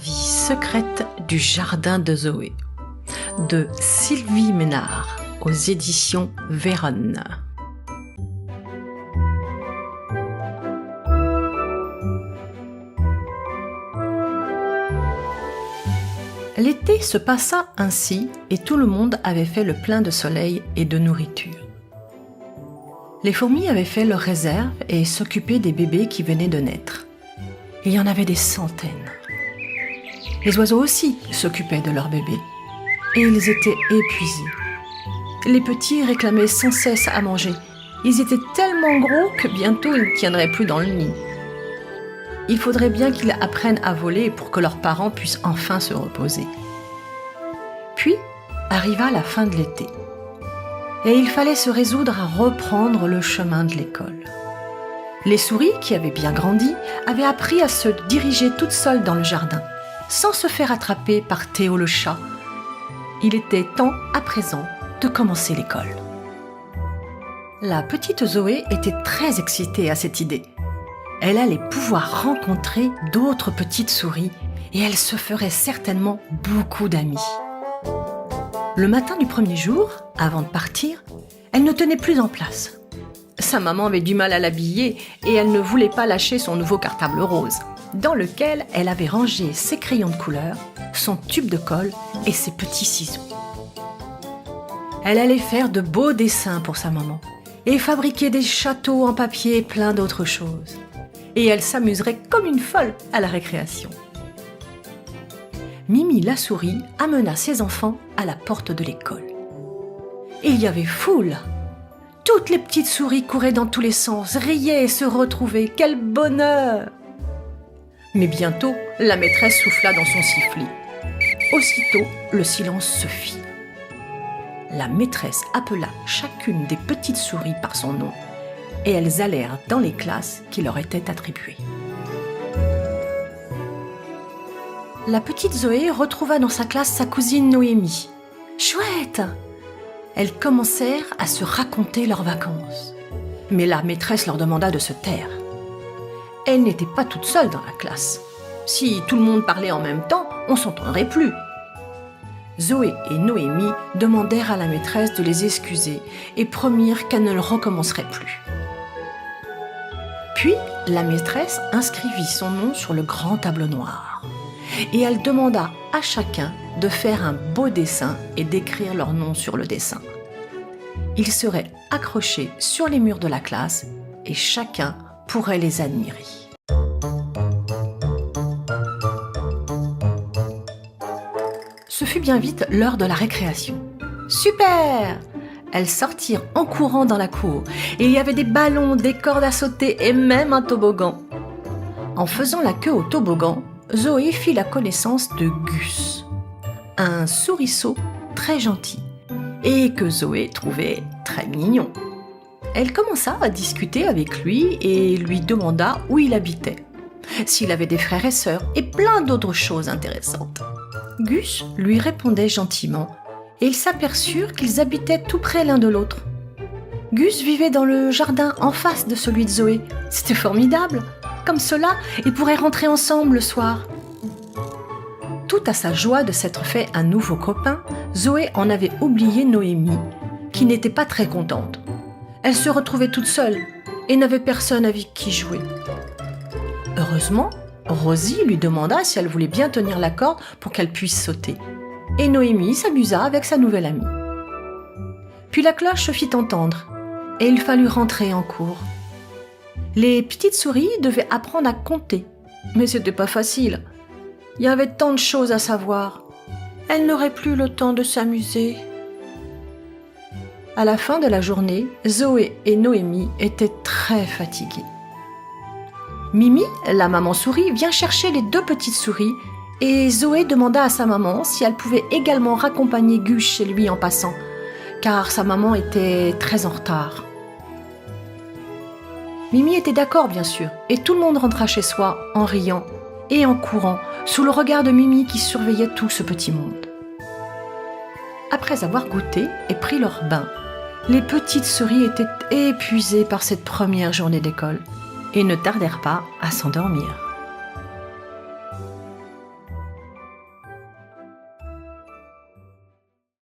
vie secrète du jardin de Zoé de Sylvie Ménard aux éditions Véronne. L'été se passa ainsi et tout le monde avait fait le plein de soleil et de nourriture. Les fourmis avaient fait leurs réserves et s'occupaient des bébés qui venaient de naître. Il y en avait des centaines. Les oiseaux aussi s'occupaient de leurs bébés et ils étaient épuisés. Les petits réclamaient sans cesse à manger. Ils étaient tellement gros que bientôt ils ne tiendraient plus dans le nid. Il faudrait bien qu'ils apprennent à voler pour que leurs parents puissent enfin se reposer. Puis arriva la fin de l'été et il fallait se résoudre à reprendre le chemin de l'école. Les souris, qui avaient bien grandi, avaient appris à se diriger toutes seules dans le jardin, sans se faire attraper par Théo le chat. Il était temps à présent de commencer l'école. La petite Zoé était très excitée à cette idée. Elle allait pouvoir rencontrer d'autres petites souris et elle se ferait certainement beaucoup d'amis. Le matin du premier jour, avant de partir, elle ne tenait plus en place. Sa maman avait du mal à l'habiller et elle ne voulait pas lâcher son nouveau cartable rose, dans lequel elle avait rangé ses crayons de couleur, son tube de colle et ses petits ciseaux. Elle allait faire de beaux dessins pour sa maman et fabriquer des châteaux en papier et plein d'autres choses. Et elle s'amuserait comme une folle à la récréation. Mimi la souris amena ses enfants à la porte de l'école. Il y avait foule. Toutes les petites souris couraient dans tous les sens, riaient et se retrouvaient. Quel bonheur! Mais bientôt, la maîtresse souffla dans son sifflet. Aussitôt, le silence se fit. La maîtresse appela chacune des petites souris par son nom et elles allèrent dans les classes qui leur étaient attribuées. La petite Zoé retrouva dans sa classe sa cousine Noémie. Chouette! Elles commencèrent à se raconter leurs vacances. Mais la maîtresse leur demanda de se taire. Elles n'étaient pas toutes seules dans la classe. Si tout le monde parlait en même temps, on ne s'entendrait plus. Zoé et Noémie demandèrent à la maîtresse de les excuser et promirent qu'elles ne le recommenceraient plus. Puis, la maîtresse inscrivit son nom sur le grand tableau noir et elle demanda à chacun de faire un beau dessin et d'écrire leur nom sur le dessin. Ils seraient accrochés sur les murs de la classe et chacun pourrait les admirer. Ce fut bien vite l'heure de la récréation. Super! Elles sortirent en courant dans la cour. Et il y avait des ballons, des cordes à sauter et même un toboggan. En faisant la queue au toboggan, Zoé fit la connaissance de Gus, un souriceau très gentil et que Zoé trouvait très mignon. Elle commença à discuter avec lui et lui demanda où il habitait, s'il avait des frères et sœurs et plein d'autres choses intéressantes. Gus lui répondait gentiment et ils s'aperçurent qu'ils habitaient tout près l'un de l'autre. Gus vivait dans le jardin en face de celui de Zoé. C'était formidable. Comme cela, ils pourraient rentrer ensemble le soir. Tout à sa joie de s'être fait un nouveau copain, Zoé en avait oublié Noémie, qui n'était pas très contente. Elle se retrouvait toute seule et n'avait personne avec qui jouer. Heureusement, Rosie lui demanda si elle voulait bien tenir la corde pour qu'elle puisse sauter. Et Noémie s'amusa avec sa nouvelle amie. Puis la cloche se fit entendre et il fallut rentrer en cour. Les petites souris devaient apprendre à compter, mais c'était pas facile. Il y avait tant de choses à savoir. Elles n'auraient plus le temps de s'amuser. À la fin de la journée, Zoé et Noémie étaient très fatiguées. Mimi, la maman souris, vient chercher les deux petites souris et Zoé demanda à sa maman si elle pouvait également raccompagner Gus chez lui en passant, car sa maman était très en retard. Mimi était d'accord bien sûr, et tout le monde rentra chez soi en riant et en courant, sous le regard de Mimi qui surveillait tout ce petit monde. Après avoir goûté et pris leur bain, les petites souris étaient épuisées par cette première journée d'école et ne tardèrent pas à s'endormir.